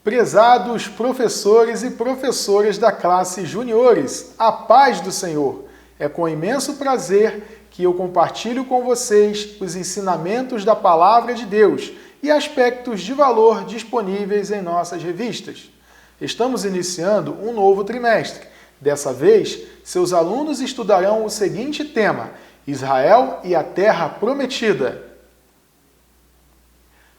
Prezados professores e professoras da classe juniores, a paz do Senhor! É com imenso prazer que eu compartilho com vocês os ensinamentos da Palavra de Deus e aspectos de valor disponíveis em nossas revistas. Estamos iniciando um novo trimestre. Dessa vez, seus alunos estudarão o seguinte tema: Israel e a Terra Prometida.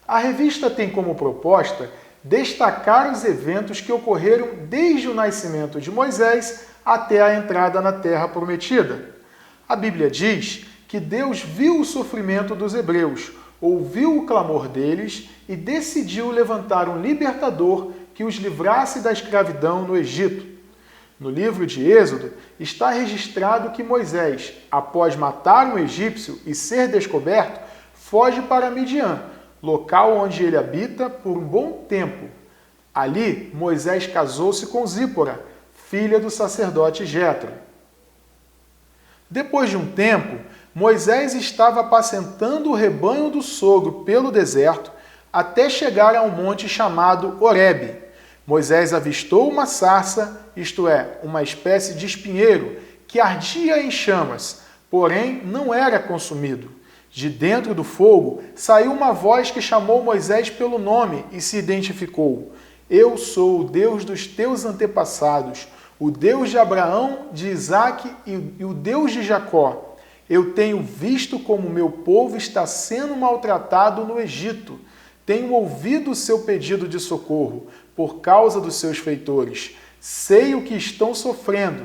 A revista tem como proposta destacar os eventos que ocorreram desde o nascimento de Moisés até a entrada na Terra Prometida. A Bíblia diz que Deus viu o sofrimento dos hebreus, ouviu o clamor deles e decidiu levantar um libertador que os livrasse da escravidão no Egito. No livro de Êxodo está registrado que Moisés, após matar um egípcio e ser descoberto, foge para Midian, local onde ele habita por um bom tempo. Ali, Moisés casou-se com Zípora, filha do sacerdote Jetro. Depois de um tempo, Moisés estava apacentando o rebanho do sogro pelo deserto até chegar a um monte chamado Horebe. Moisés avistou uma sarça, isto é, uma espécie de espinheiro, que ardia em chamas, porém não era consumido. De dentro do fogo saiu uma voz que chamou Moisés pelo nome e se identificou: Eu sou o Deus dos teus antepassados, o Deus de Abraão, de Isaque e o Deus de Jacó. Eu tenho visto como meu povo está sendo maltratado no Egito. Tenho ouvido o seu pedido de socorro por causa dos seus feitores. Sei o que estão sofrendo.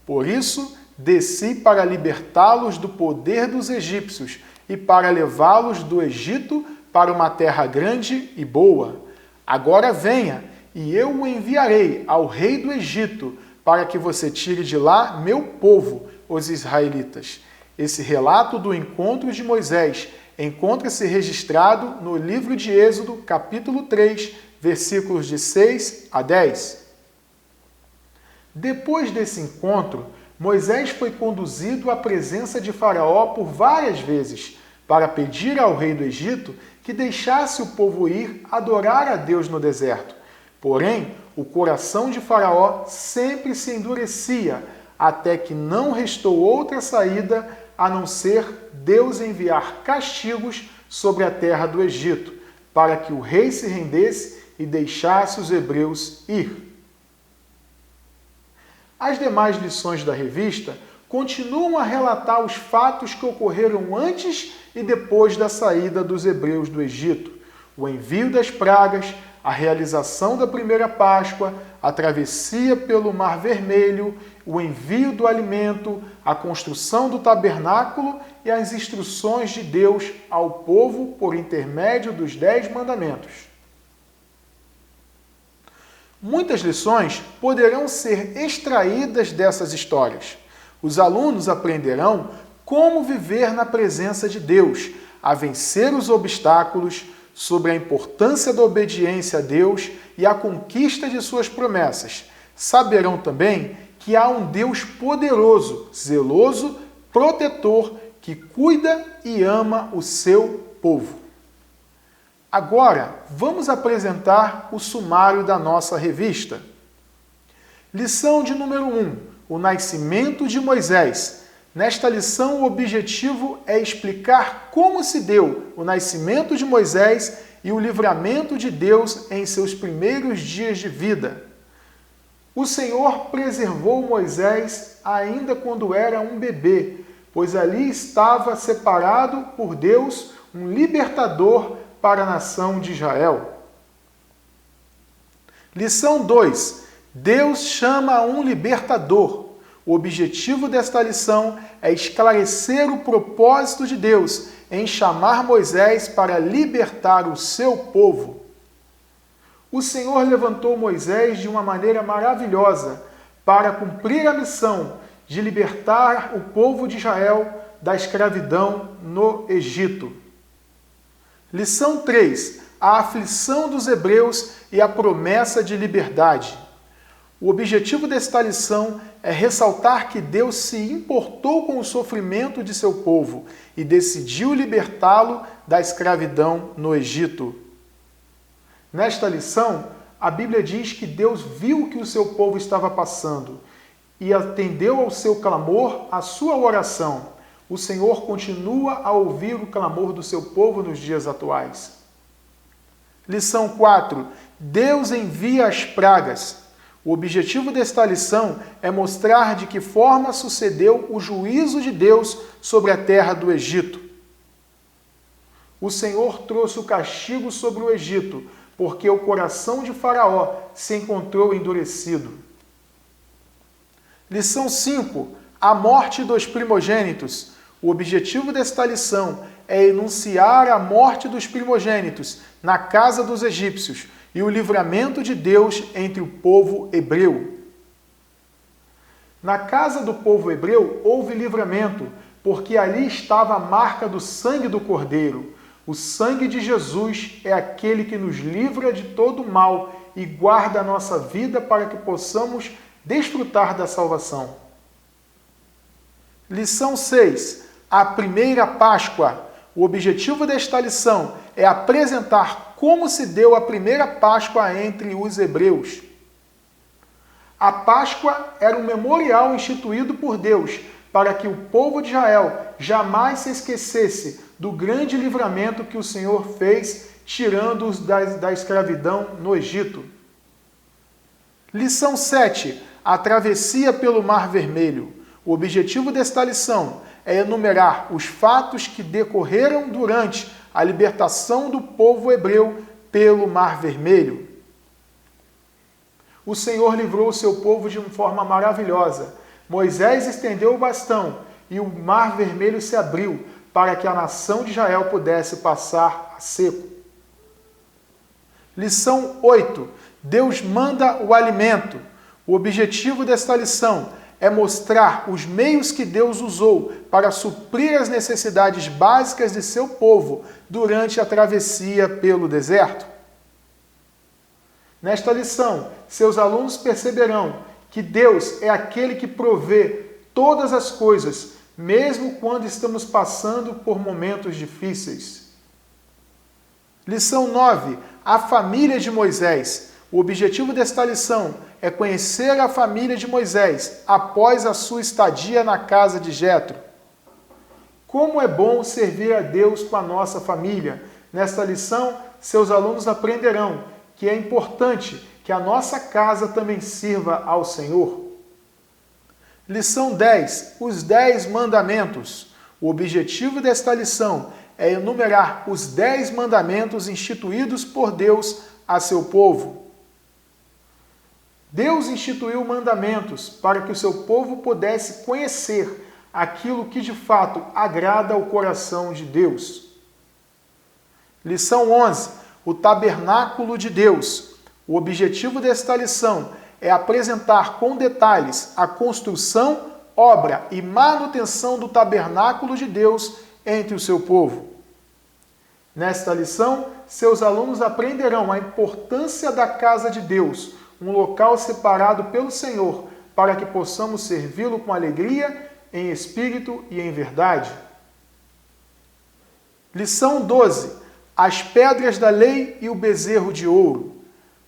Por isso, desci para libertá-los do poder dos egípcios e para levá-los do Egito para uma terra grande e boa. Agora venha, e eu o enviarei ao rei do Egito, para que você tire de lá meu povo, os israelitas. Esse relato do encontro de Moisés encontra-se registrado no livro de Êxodo, capítulo 3, versículos de 6 a 10. Depois desse encontro, Moisés foi conduzido à presença de Faraó por várias vezes para pedir ao rei do Egito que deixasse o povo ir adorar a Deus no deserto. Porém, o coração de Faraó sempre se endurecia, até que não restou outra saída a não ser Deus enviar castigos sobre a terra do Egito, para que o rei se rendesse e deixasse os hebreus ir. As demais lições da revista continuam a relatar os fatos que ocorreram antes e depois da saída dos hebreus do Egito, o envio das pragas, a realização da primeira Páscoa, a travessia pelo Mar Vermelho, o envio do alimento, a construção do tabernáculo e as instruções de Deus ao povo por intermédio dos 10 mandamentos. Muitas lições poderão ser extraídas dessas histórias. Os alunos aprenderão como viver na presença de Deus, a vencer os obstáculos, sobre a importância da obediência a Deus e a conquista de suas promessas. Saberão também que há um Deus poderoso, zeloso, protetor, que cuida e ama o seu povo. Agora, vamos apresentar o sumário da nossa revista. Lição de número 1, o nascimento de Moisés. Nesta lição, o objetivo é explicar como se deu o nascimento de Moisés e o livramento de Deus em seus primeiros dias de vida. O Senhor preservou Moisés ainda quando era um bebê, pois ali estava separado por Deus um libertador para a nação de Israel. Lição 2. Deus chama um libertador. O objetivo desta lição é esclarecer o propósito de Deus em chamar Moisés para libertar o seu povo. O Senhor levantou Moisés de uma maneira maravilhosa para cumprir a missão de libertar o povo de Israel da escravidão no Egito. Lição 3. A aflição dos hebreus e a promessa de liberdade. O objetivo desta lição é ressaltar que Deus se importou com o sofrimento de seu povo e decidiu libertá-lo da escravidão no Egito. Nesta lição, a Bíblia diz que Deus viu o que o seu povo estava passando e atendeu ao seu clamor, à sua oração. O Senhor continua a ouvir o clamor do seu povo nos dias atuais. Lição 4. Deus envia as pragas. O objetivo desta lição é mostrar de que forma sucedeu o juízo de Deus sobre a terra do Egito. O Senhor trouxe o castigo sobre o Egito, porque o coração de Faraó se encontrou endurecido. Lição 5. A morte dos primogênitos. O objetivo desta lição é enunciar a morte dos primogênitos na casa dos egípcios e o livramento de Deus entre o povo hebreu. Na casa do povo hebreu houve livramento, porque ali estava a marca do sangue do Cordeiro. O sangue de Jesus é aquele que nos livra de todo mal e guarda a nossa vida para que possamos desfrutar da salvação. Lição 6. A primeira Páscoa. O objetivo desta lição é apresentar como se deu a primeira Páscoa entre os hebreus. A Páscoa era um memorial instituído por Deus para que o povo de Israel jamais se esquecesse do grande livramento que o Senhor fez, tirando-os da escravidão no Egito. Lição 7. A travessia pelo Mar Vermelho. O objetivo desta lição é enumerar os fatos que decorreram durante a libertação do povo hebreu pelo Mar Vermelho. O Senhor livrou o seu povo de uma forma maravilhosa. Moisés estendeu o bastão e o Mar Vermelho se abriu para que a nação de Israel pudesse passar a seco. Lição 8. Deus manda o alimento. O objetivo desta lição é mostrar os meios que Deus usou para suprir as necessidades básicas de seu povo durante a travessia pelo deserto. Nesta lição, seus alunos perceberão que Deus é aquele que provê todas as coisas, mesmo quando estamos passando por momentos difíceis. Lição 9. A família de Moisés. O objetivo desta lição é conhecer a família de Moisés após a sua estadia na casa de Jetro. Como é bom servir a Deus com a nossa família. Nesta lição, seus alunos aprenderão que é importante que a nossa casa também sirva ao Senhor. Lição 10. Os 10 mandamentos. O objetivo desta lição é enumerar os 10 mandamentos instituídos por Deus a seu povo. Deus instituiu mandamentos para que o seu povo pudesse conhecer aquilo que de fato agrada ao coração de Deus. Lição 11. O tabernáculo de Deus. O objetivo desta lição é apresentar com detalhes a construção, obra e manutenção do tabernáculo de Deus entre o seu povo. Nesta lição, seus alunos aprenderão a importância da casa de Deus, um local separado pelo Senhor, para que possamos servi-lo com alegria, em espírito e em verdade. Lição 12. As pedras da lei e o bezerro de ouro.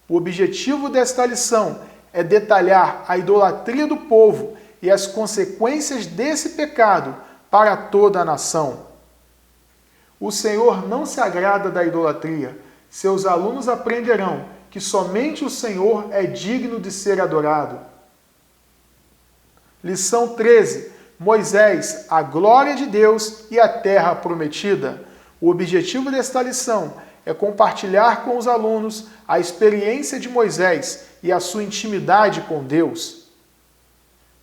O objetivo desta lição é detalhar a idolatria do povo e as consequências desse pecado para toda a nação. O Senhor não se agrada da idolatria. Seus alunos aprenderão que somente o Senhor é digno de ser adorado. Lição 13. Moisés, a glória de Deus e a terra prometida. O objetivo desta lição é compartilhar com os alunos a experiência de Moisés e a sua intimidade com Deus.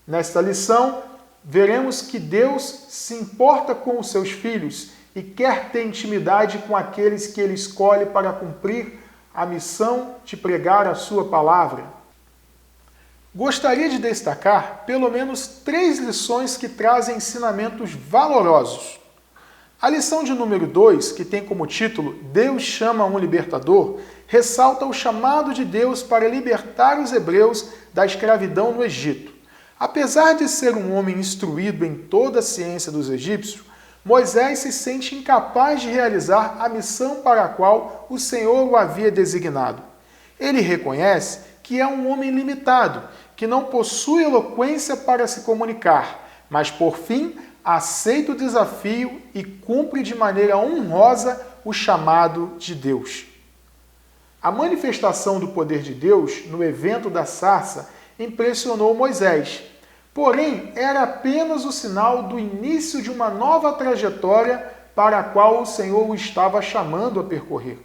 Nesta lição, veremos que Deus se importa com os seus filhos e quer ter intimidade com aqueles que ele escolhe para cumprir a missão de pregar a sua palavra. Gostaria de destacar pelo menos 3 lições que trazem ensinamentos valorosos. A lição de número 2, que tem como título Deus chama um libertador, ressalta o chamado de Deus para libertar os hebreus da escravidão no Egito. Apesar de ser um homem instruído em toda a ciência dos egípcios, Moisés se sente incapaz de realizar a missão para a qual o Senhor o havia designado. Ele reconhece que é um homem limitado, que não possui eloquência para se comunicar, mas por fim aceita o desafio e cumpre de maneira honrosa o chamado de Deus. A manifestação do poder de Deus no evento da sarça impressionou Moisés. Porém, era apenas o sinal do início de uma nova trajetória para a qual o Senhor o estava chamando a percorrer.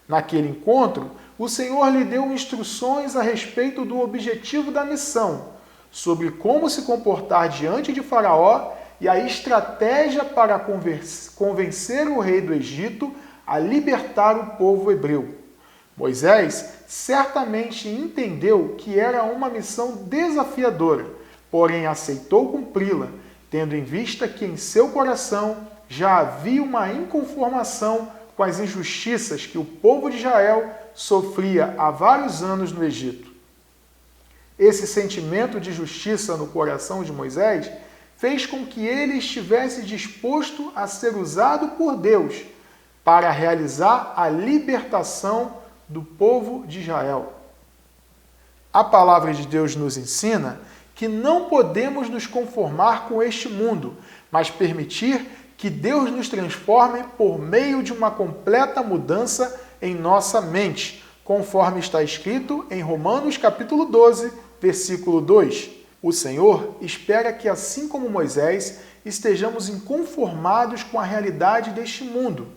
Naquele encontro, o Senhor lhe deu instruções a respeito do objetivo da missão, sobre como se comportar diante de Faraó e a estratégia para convencer o rei do Egito a libertar o povo hebreu. Moisés certamente entendeu que era uma missão desafiadora, porém aceitou cumpri-la, tendo em vista que em seu coração já havia uma inconformação com as injustiças que o povo de Israel sofria há vários anos no Egito. Esse sentimento de justiça no coração de Moisés fez com que ele estivesse disposto a ser usado por Deus para realizar a libertação do povo de Israel. A palavra de Deus nos ensina que não podemos nos conformar com este mundo, mas permitir que Deus nos transforme por meio de uma completa mudança em nossa mente, conforme está escrito em Romanos capítulo 12, versículo 2. O Senhor espera que, assim como Moisés, estejamos inconformados com a realidade deste mundo.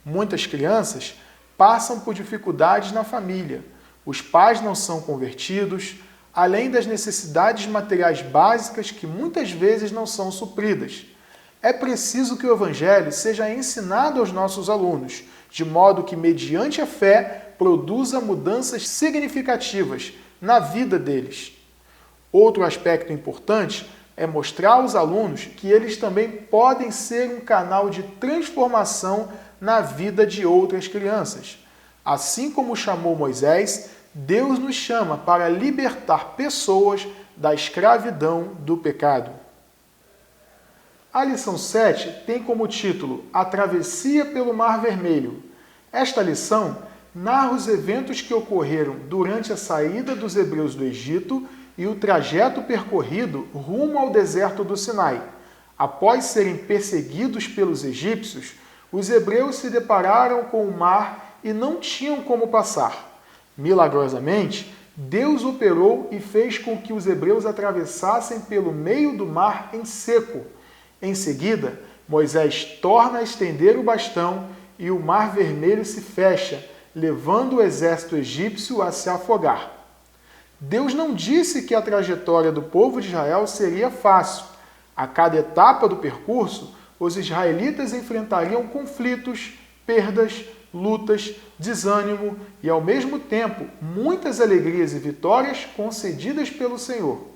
Muitas crianças passam por dificuldades na família. Os pais não são convertidos, além das necessidades materiais básicas que muitas vezes não são supridas. É preciso que o Evangelho seja ensinado aos nossos alunos, de modo que, mediante a fé, produza mudanças significativas na vida deles. Outro aspecto importante é mostrar aos alunos que eles também podem ser um canal de transformação na vida de outras crianças. Assim como chamou Moisés, Deus nos chama para libertar pessoas da escravidão do pecado. A lição 7 tem como título A Travessia pelo Mar Vermelho. Esta lição narra os eventos que ocorreram durante a saída dos hebreus do Egito e o trajeto percorrido rumo ao deserto do Sinai. Após serem perseguidos pelos egípcios, os hebreus se depararam com o mar e não tinham como passar. Milagrosamente, Deus operou e fez com que os hebreus atravessassem pelo meio do mar em seco. Em seguida, Moisés torna a estender o bastão e o mar vermelho se fecha, levando o exército egípcio a se afogar. Deus não disse que a trajetória do povo de Israel seria fácil. A cada etapa do percurso, os israelitas enfrentariam conflitos, perdas, lutas, desânimo e, ao mesmo tempo, muitas alegrias e vitórias concedidas pelo Senhor.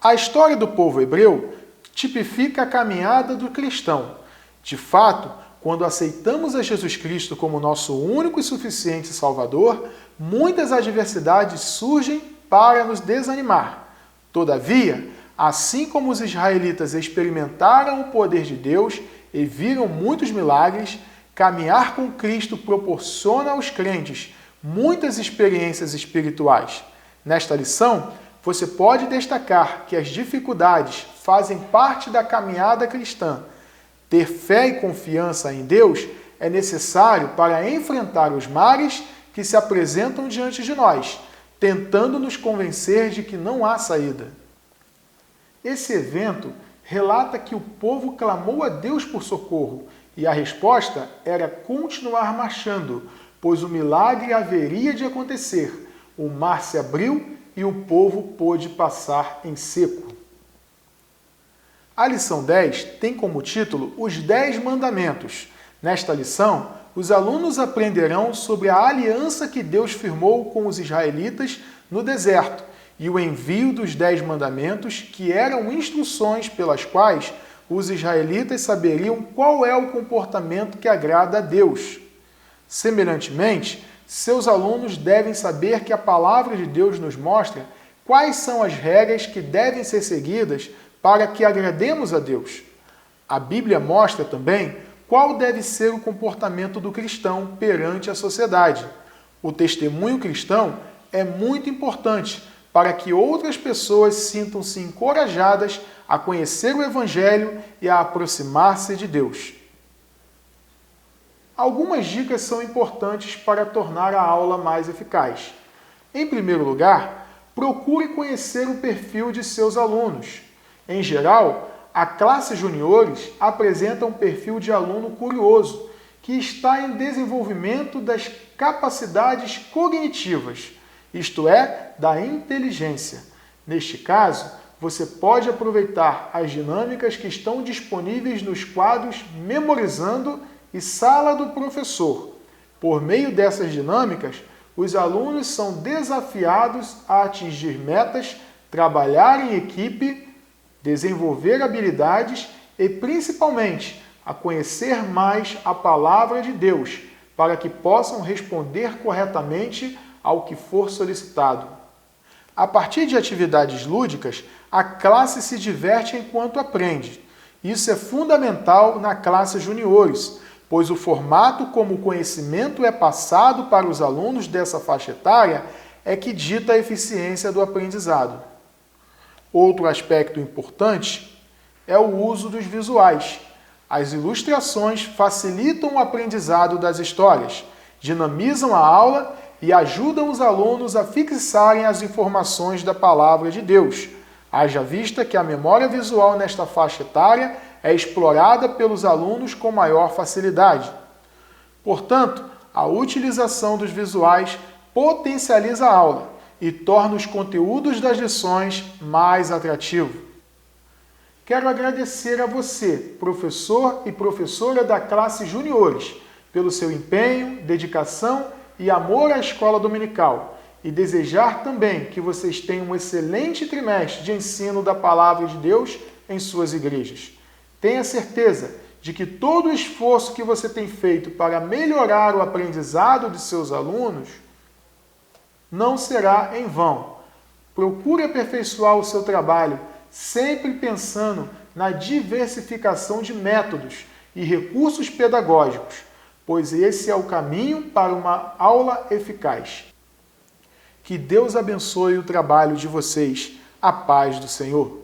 A história do povo hebreu tipifica a caminhada do cristão. De fato, quando aceitamos a Jesus Cristo como nosso único e suficiente Salvador, muitas adversidades surgem para nos desanimar. Todavia, assim como os israelitas experimentaram o poder de Deus e viram muitos milagres, caminhar com Cristo proporciona aos crentes muitas experiências espirituais. Nesta lição, você pode destacar que as dificuldades fazem parte da caminhada cristã. Ter fé e confiança em Deus é necessário para enfrentar os mares que se apresentam diante de nós, tentando nos convencer de que não há saída. Esse evento relata que o povo clamou a Deus por socorro e a resposta era continuar marchando, pois o milagre haveria de acontecer. O mar se abriu e o povo pôde passar em seco. A lição 10 tem como título Os 10 Mandamentos. Nesta lição, os alunos aprenderão sobre a aliança que Deus firmou com os israelitas no deserto e o envio dos 10 mandamentos, que eram instruções pelas quais os israelitas saberiam qual é o comportamento que agrada a Deus. Semelhantemente, seus alunos devem saber que a palavra de Deus nos mostra quais são as regras que devem ser seguidas para que agrademos a Deus. A Bíblia mostra também qual deve ser o comportamento do cristão perante a sociedade. O testemunho cristão é muito importante para que outras pessoas sintam-se encorajadas a conhecer o Evangelho e a aproximar-se de Deus. Algumas dicas são importantes para tornar a aula mais eficaz. Em primeiro lugar, procure conhecer o perfil de seus alunos. Em geral, a classe juniores apresenta um perfil de aluno curioso, que está em desenvolvimento das capacidades cognitivas, isto é, da inteligência. Neste caso, você pode aproveitar as dinâmicas que estão disponíveis nos quadros Memorizando e Sala do Professor. Por meio dessas dinâmicas, os alunos são desafiados a atingir metas, trabalhar em equipe, desenvolver habilidades e, principalmente, a conhecer mais a palavra de Deus, para que possam responder corretamente ao que for solicitado. A partir de atividades lúdicas, a classe se diverte enquanto aprende. Isso é fundamental na classe juniores, pois o formato como o conhecimento é passado para os alunos dessa faixa etária é que dita a eficiência do aprendizado. Outro aspecto importante é o uso dos visuais. As ilustrações facilitam o aprendizado das histórias, dinamizam a aula e ajudam os alunos a fixarem as informações da palavra de Deus. Haja vista que a memória visual nesta faixa etária é explorada pelos alunos com maior facilidade. Portanto, a utilização dos visuais potencializa a aula e torna os conteúdos das lições mais atrativos. Quero agradecer a você, professor e professora da classe juniores, pelo seu empenho, dedicação e amor à escola dominical, e desejar também que vocês tenham um excelente trimestre de ensino da Palavra de Deus em suas igrejas. Tenha certeza de que todo o esforço que você tem feito para melhorar o aprendizado de seus alunos não será em vão. Procure aperfeiçoar o seu trabalho, sempre pensando na diversificação de métodos e recursos pedagógicos, pois esse é o caminho para uma aula eficaz. Que Deus abençoe o trabalho de vocês. A paz do Senhor.